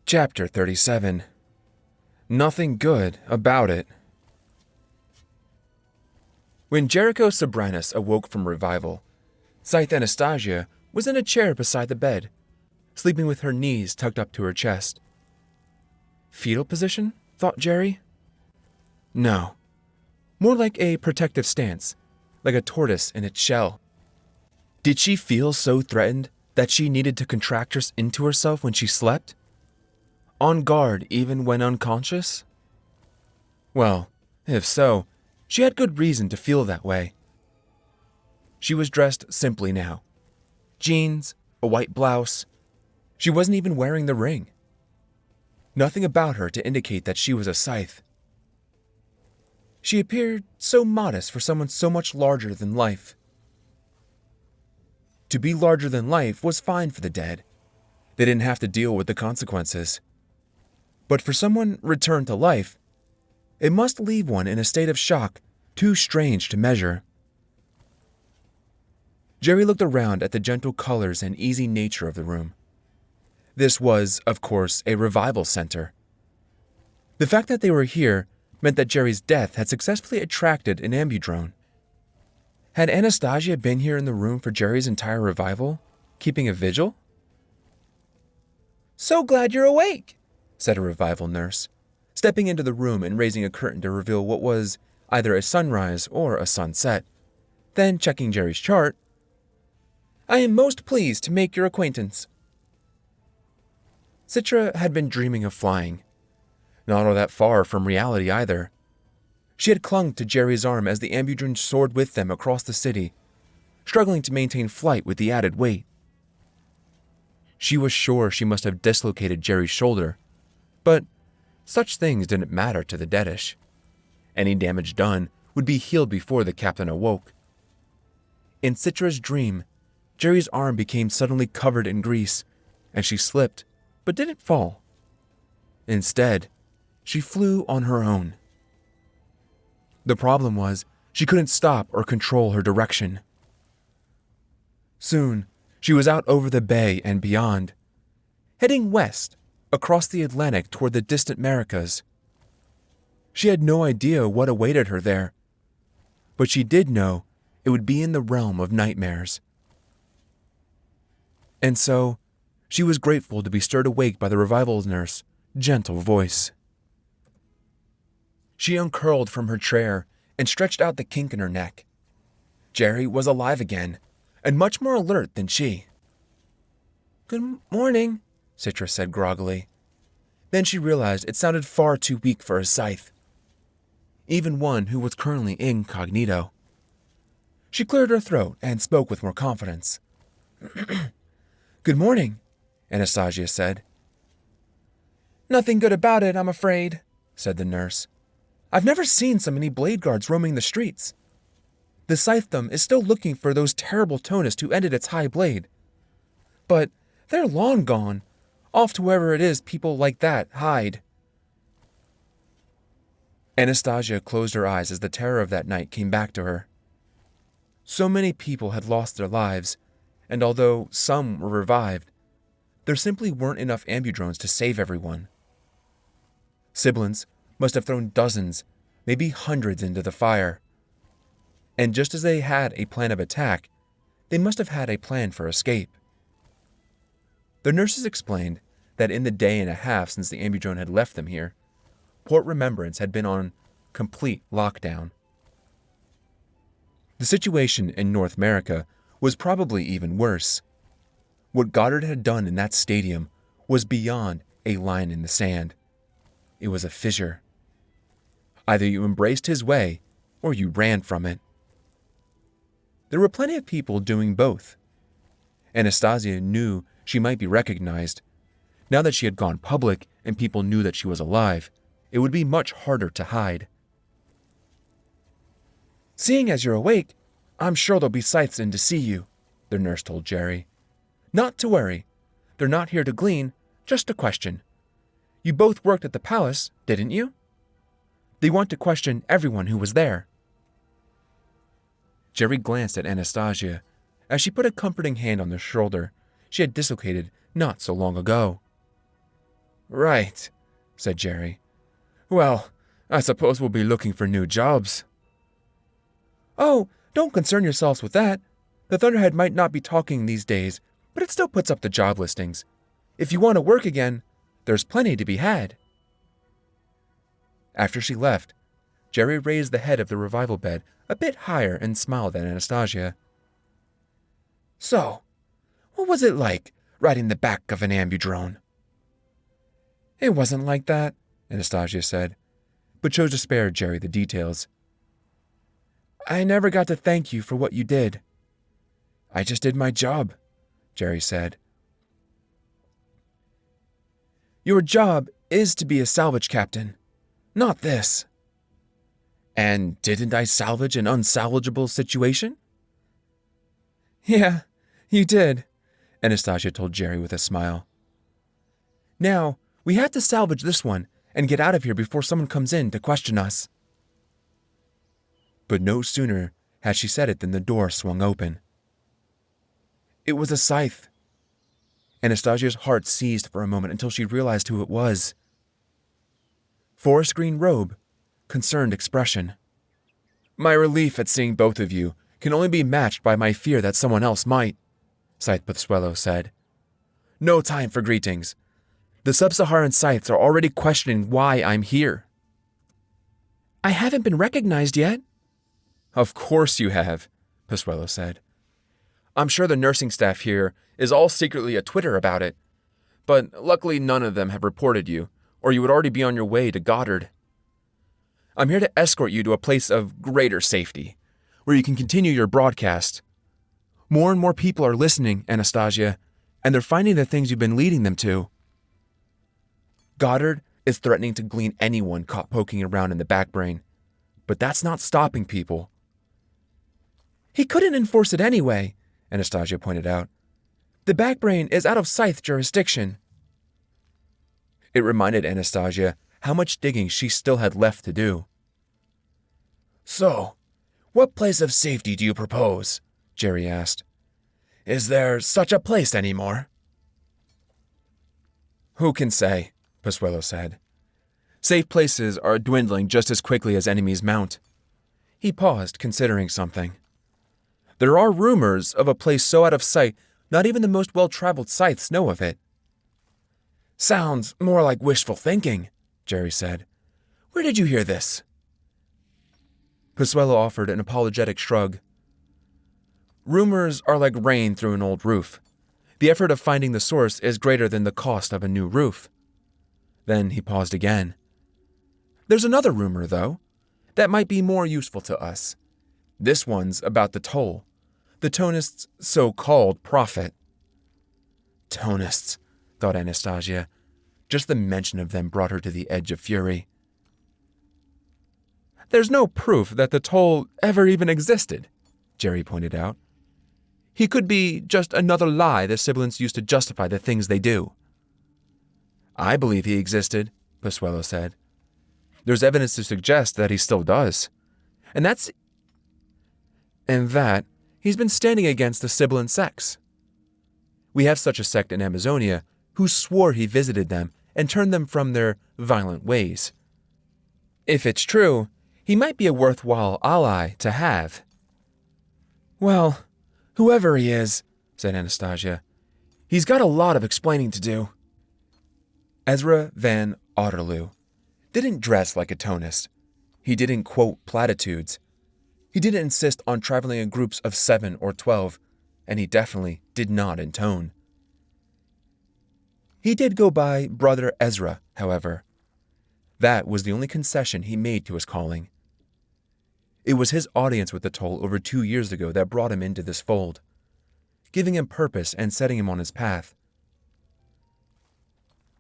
Chapter 37. Nothing good about it. When Jericho Sobranus awoke from revival, Scythe Anastasia was in a chair beside the bed, sleeping with her knees tucked up to her chest. Fetal position? Thought Jerry. No. More like a protective stance, like a tortoise in its shell. Did she feel so threatened that she needed to contract into herself when she slept? On guard even when unconscious? Well, if so, she had good reason to feel that way. She was dressed simply now. Jeans, a white blouse. She wasn't even wearing the ring. Nothing about her to indicate that she was a Scythe. She appeared so modest for someone so much larger than life. To be larger than life was fine for the dead. They didn't have to deal with the consequences. But for someone returned to life, it must leave one in a state of shock too strange to measure. Jerry looked around at the gentle colors and easy nature of the room. This was, of course, a revival center. The fact that they were here meant that Jerry's death had successfully attracted an ambudrone. Had Anastasia been here in the room for Jerry's entire revival, keeping a vigil? "So glad you're awake," said a revival nurse, stepping into the room and raising a curtain to reveal what was either a sunrise or a sunset. Then, checking Jerry's chart, "I am most pleased to make your acquaintance." Citra had been dreaming of flying. Not all that far from reality either. She had clung to Jerry's arm as the ambudrone soared with them across the city, struggling to maintain flight with the added weight. She was sure she must have dislocated Jerry's shoulder, but such things didn't matter to the deadish. Any damage done would be healed before the captain awoke. In Citra's dream, Jerry's arm became suddenly covered in grease, and she slipped, but didn't fall. Instead, she flew on her own. The problem was, she couldn't stop or control her direction. Soon, she was out over the bay and beyond, heading west, across the Atlantic toward the distant Americas. She had no idea what awaited her there, but she did know it would be in the realm of nightmares. And so, she was grateful to be stirred awake by the revival nurse's gentle voice. She uncurled from her chair and stretched out the kink in her neck. Jerry was alive again, and much more alert than she. "Good morning," Citra said groggily. Then she realized it sounded far too weak for a Scythe, even one who was currently incognito. She cleared her throat and spoke with more confidence. "Good morning," Anastasia said. "Nothing good about it, I'm afraid," said the nurse. "I've never seen so many blade guards roaming the streets. The Scythedom is still looking for those terrible Tonists who ended its high blade. But they're long gone, off to wherever it is people like that hide." Anastasia closed her eyes as the terror of that night came back to her. So many people had lost their lives, and although some were revived, there simply weren't enough ambudrones to save everyone. Siblings must have thrown dozens, maybe hundreds into the fire. And just as they had a plan of attack, they must have had a plan for escape. The nurses explained that in the day and a half since the ambudrone had left them here, Port Remembrance had been on complete lockdown. The situation in North America was probably even worse. What Goddard had done in that stadium was beyond a line in the sand. It was a fissure. Either you embraced his way, or you ran from it. There were plenty of people doing both. Anastasia knew she might be recognized. Now that she had gone public and people knew that she was alive, it would be much harder to hide. "Seeing as you're awake, I'm sure there'll be Scythes in to see you," the nurse told Jerry. "Not to worry. They're not here to glean, just a question. You both worked at the palace, didn't you? They want to question everyone who was there." Jerry glanced at Anastasia as she put a comforting hand on the shoulder she had dislocated not so long ago. Right, said Jerry. Well, I suppose we'll be looking for new jobs. Oh, don't concern yourselves with that. The Thunderhead might not be talking these days, but it still puts up the job listings. If you want to work again, there's plenty to be had. After she left, Jerry raised the head of the revival bed a bit higher and smiled at Anastasia. So, what was it like riding the back of an ambudrone? It wasn't like that, Anastasia said, but chose to spare Jerry the details. I never got to thank you for what you did. I just did my job, Jerry said. Your job is to be a salvage captain, not this. And didn't I salvage an unsalvageable situation? Yeah, you did, Anastasia told Jerry with a smile. Now, we have to salvage this one and get out of here before someone comes in to question us. But no sooner had she said it than the door swung open. It was a scythe. Anastasia's heart seized for a moment until she realized who it was. Forest green robe, concerned expression. My relief at seeing both of you can only be matched by my fear that someone else might, Scythe Pozuelo said. No time for greetings. The sub-Saharan scythes are already questioning why I'm here. I haven't been recognized yet. Of course you have, Pozuelo said. I'm sure the nursing staff here is all secretly a Twitter about it, but luckily none of them have reported you, or you would already be on your way to Goddard. I'm here to escort you to a place of greater safety, where you can continue your broadcast. More and more people are listening, Anastasia, and they're finding the things you've been leading them to. Goddard is threatening to glean anyone caught poking around in the backbrain, but that's not stopping people. He couldn't enforce it anyway, Anastasia pointed out. The backbrain is out of scythe jurisdiction. It reminded Anastasia how much digging she still had left to do. So, what place of safety do you propose? Jerry asked. Is there such a place anymore? Who can say, Pozuelo said. Safe places are dwindling just as quickly as enemies mount. He paused, considering something. There are rumors of a place so out of sight, not even the most well-traveled scythes know of it. Sounds more like wishful thinking, Jerry said. Where did you hear this? Pozuelo offered an apologetic shrug. Rumors are like rain through an old roof. The effort of finding the source is greater than the cost of a new roof. Then he paused again. There's another rumor, though, that might be more useful to us. This one's about the toll, the Tonist's so-called profit. Tonists, thought Anastasia. Just the mention of them brought her to the edge of fury. There's no proof that the toll ever even existed, Jerry pointed out. He could be just another lie the sibilants use to justify the things they do. I believe he existed, Pozuelo said. There's evidence to suggest that he still does. And that he's been standing against the sibilant sects. We have such a sect in Amazonia who swore he visited them and turned them from their violent ways. If it's true, he might be a worthwhile ally to have. Well, whoever he is, said Anastasia, he's got a lot of explaining to do. Ezra Van Otterloo didn't dress like a tonist. He didn't quote platitudes. He didn't insist on traveling in groups of 7 or 12, and he definitely did not intone. He did go by Brother Ezra, however. That was the only concession he made to his calling. It was his audience with the toll over 2 years ago that brought him into this fold, giving him purpose and setting him on his path.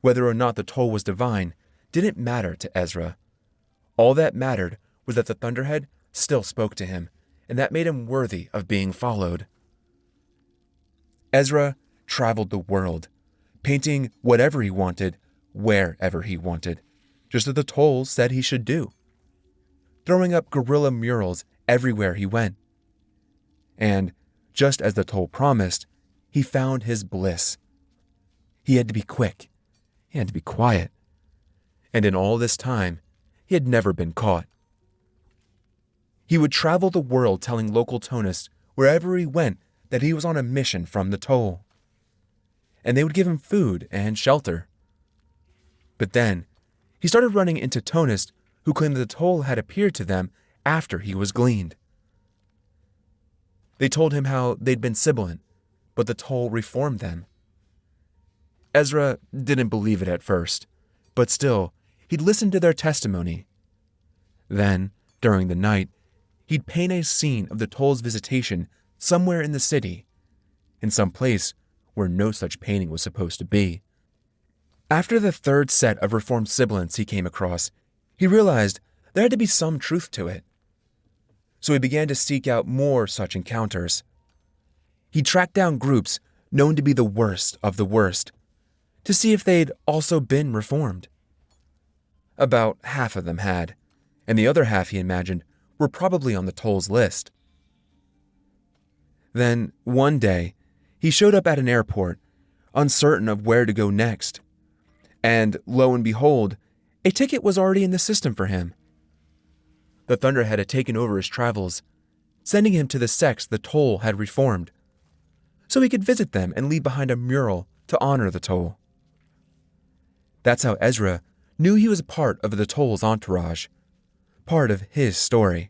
Whether or not the toll was divine didn't matter to Ezra. All that mattered was that the Thunderhead still spoke to him, and that made him worthy of being followed. Ezra traveled the world, painting whatever he wanted, wherever he wanted, just as the toll said he should do, throwing up guerrilla murals everywhere he went. And, just as the toll promised, he found his bliss. He had to be quick. he had to be quiet. And in all this time, he had never been caught. He would travel the world telling local Tonists wherever he went that he was on a mission from the toll. And they would give him food and shelter. But then, he started running into Tonists who claimed that the toll had appeared to them after he was gleaned. They told him how they'd been sibilant, but the toll reformed them. Ezra didn't believe it at first, but still, he'd listen to their testimony. Then, during the night, he'd paint a scene of the toll's visitation somewhere in the city, in some place where no such painting was supposed to be. After the third set of reformed sibilants he came across, he realized there had to be some truth to it. So he began to seek out more such encounters. He tracked down groups known to be the worst of the worst, to see if they'd also been reformed. About half of them had, and the other half, he imagined, were probably on the toll's list. Then, one day, he showed up at an airport, uncertain of where to go next. And, lo and behold, a ticket was already in the system for him. The Thunderhead had taken over his travels, sending him to the sects the toll had reformed, so he could visit them and leave behind a mural to honor the toll. That's how Ezra knew he was a part of the toll's entourage, part of his story,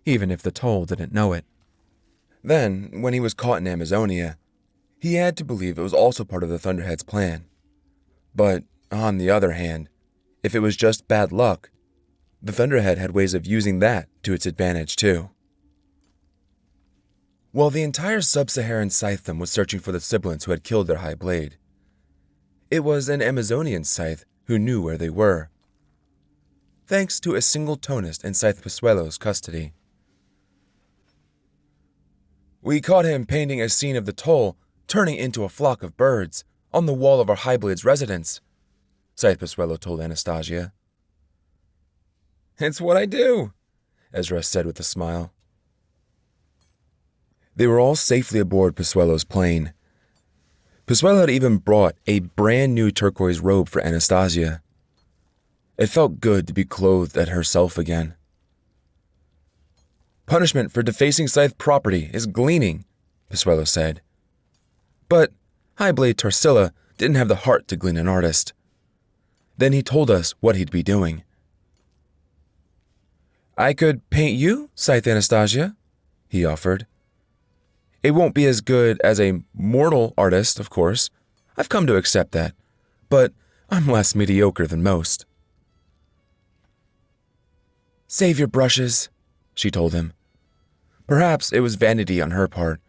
even if the toll didn't know it. Then, when he was caught in Amazonia, he had to believe it was also part of the Thunderhead's plan. But, on the other hand, if it was just bad luck, the Thunderhead had ways of using that to its advantage too. While the entire sub-Saharan Scythedom was searching for the sibilants who had killed their High Blade, it was an Amazonian scythe who knew where they were, thanks to a single Tonist in Scythe Pisuelo's custody. "We caught him painting a scene of the toll turning into a flock of birds on the wall of our High-Blade's residence," Scythe Pisuelo told Anastasia. "It's what I do," Ezra said with a smile. They were all safely aboard Pisuelo's plane. Pisuelo had even brought a brand new turquoise robe for Anastasia. It felt good to be clothed at herself again. "Punishment for defacing Scythe property is gleaning," Pisuelo said. But Highblade Tarsila didn't have the heart to glean an artist. Then he told us what he'd be doing. "I could paint you, Scythe Anastasia," he offered. "It won't be as good as a mortal artist, of course. I've come to accept that. But I'm less mediocre than most." "Save your brushes," she told him. Perhaps it was vanity on her part,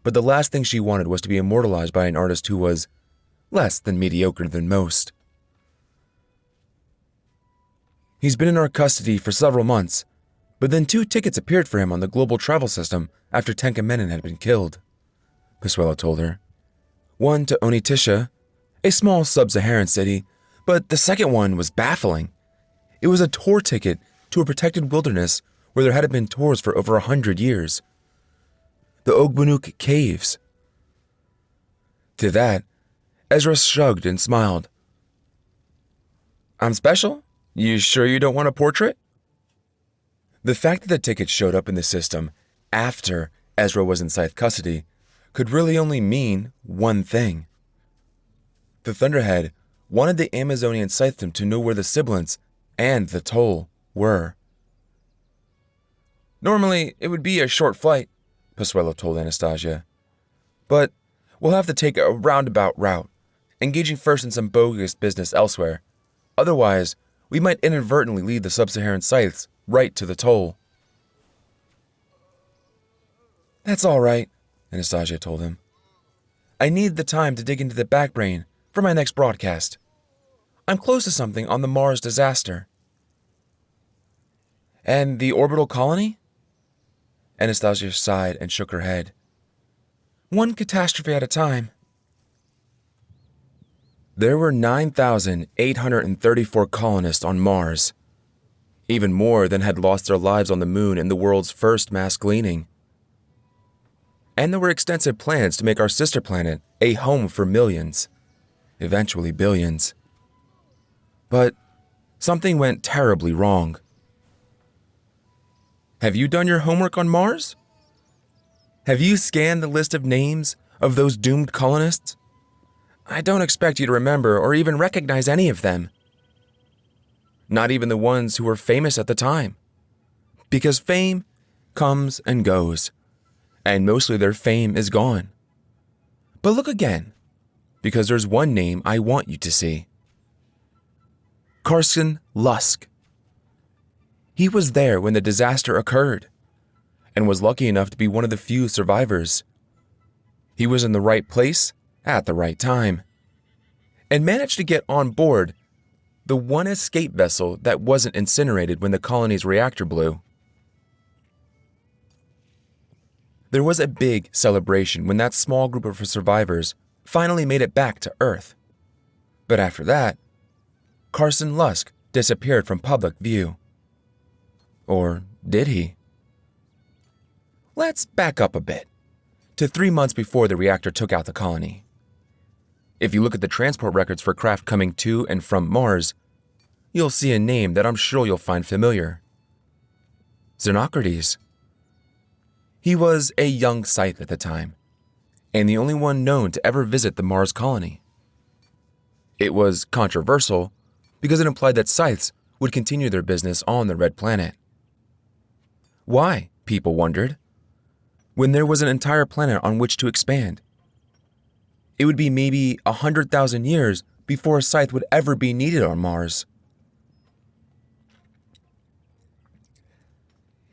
but the last thing she wanted was to be immortalized by an artist who was less than mediocre than most. "He's been in our custody for several months, but then 2 tickets appeared for him on the global travel system after Tenkamenon had been killed," Pisuelo told her. "One to Onitsha, a small sub-Saharan city, but the second one was baffling. It was a tour ticket to a protected wilderness where there hadn't been tours for over 100 years. The Ogbunuk Caves." To that, Ezra shrugged and smiled. "I'm special? You sure you don't want a portrait?" The fact that the ticket showed up in the system after Ezra was in Scythe custody could really only mean one thing. The Thunderhead wanted the Amazonian Scythedom to know where the sibilants and the toll were. "Normally, it would be a short flight," Pisuelo told Anastasia. "But we'll have to take a roundabout route, engaging first in some bogus business elsewhere. Otherwise, we might inadvertently lead the sub-Saharan Scythes right to the toll." "That's all right," Anastasia told him. "I need the time to dig into the backbrain for my next broadcast. I'm close to something on the Mars disaster." "And the orbital colony?" Anastasia sighed and shook her head. "One catastrophe at a time." There were 9,834 colonists on Mars, even more than had lost their lives on the moon in the world's first mass gleaning. And there were extensive plans to make our sister planet a home for millions, eventually billions. But something went terribly wrong. Have you done your homework on Mars? Have you scanned the list of names of those doomed colonists? I don't expect you to remember or even recognize any of them. Not even the ones who were famous at the time. Because fame comes and goes, and mostly their fame is gone. But look again, because there's one name I want you to see. Carson Lusk. He was there when the disaster occurred, and was lucky enough to be one of the few survivors. He was in the right place at the right time, and managed to get on board the one escape vessel that wasn't incinerated when the colony's reactor blew. There was a big celebration when that small group of survivors finally made it back to Earth. But after that, Carson Lusk disappeared from public view. Or did he? Let's back up a bit, to 3 months before the reactor took out the colony. If you look at the transport records for craft coming to and from Mars, you'll see a name that I'm sure you'll find familiar. Xenocrates. He was a young Scythe at the time, and the only one known to ever visit the Mars colony. It was controversial because it implied that Scythes would continue their business on the Red Planet. Why, people wondered, when there was an entire planet on which to expand? It would be maybe 100,000 years before a Scythe would ever be needed on Mars.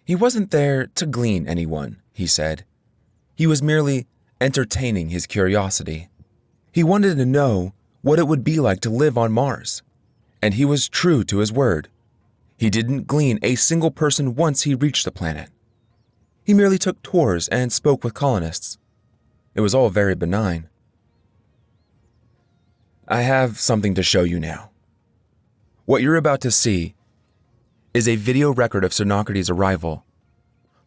He wasn't there to glean anyone, he said. He was merely entertaining his curiosity. He wanted to know what it would be like to live on Mars, and he was true to his word. He didn't glean a single person once he reached the planet. He merely took tours and spoke with colonists. It was all very benign. I have something to show you now. What you're about to see is a video record of Xenocrates' arrival.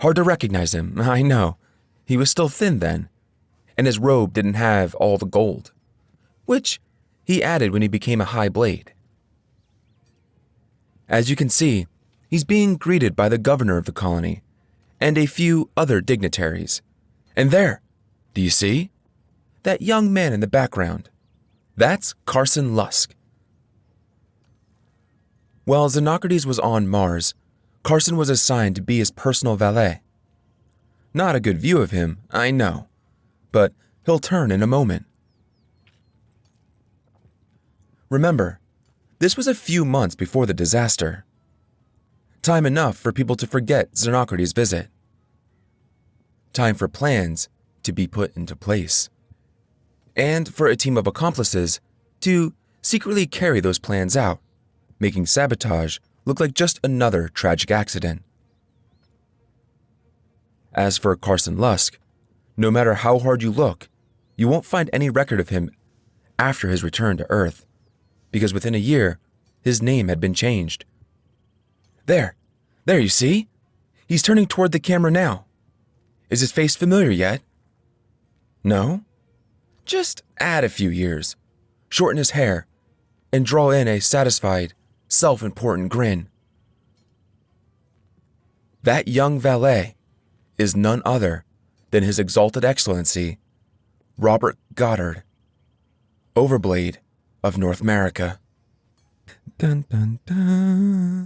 Hard to recognize him, I know. He was still thin then, and his robe didn't have all the gold, which he added when he became a high blade. As you can see, he's being greeted by the governor of the colony and a few other dignitaries. And there, do you see? That young man in the background. That's Carson Lusk. While Xenocrates was on Mars, Carson was assigned to be his personal valet. Not a good view of him, I know, but he'll turn in a moment. Remember, this was a few months before the disaster. Time enough for people to forget Xenocrates' visit. Time for plans to be put into place. And for a team of accomplices to secretly carry those plans out, making sabotage look like just another tragic accident. As for Carson Lusk, no matter how hard you look, you won't find any record of him after his return to Earth, because within a year, his name had been changed. There you see? He's turning toward the camera now. Is his face familiar yet? No? Just add a few years, shorten his hair, and draw in a satisfied, self-important grin. That young valet is none other than His Exalted Excellency, Robert Goddard, Overblade of North America. Dun dun dun.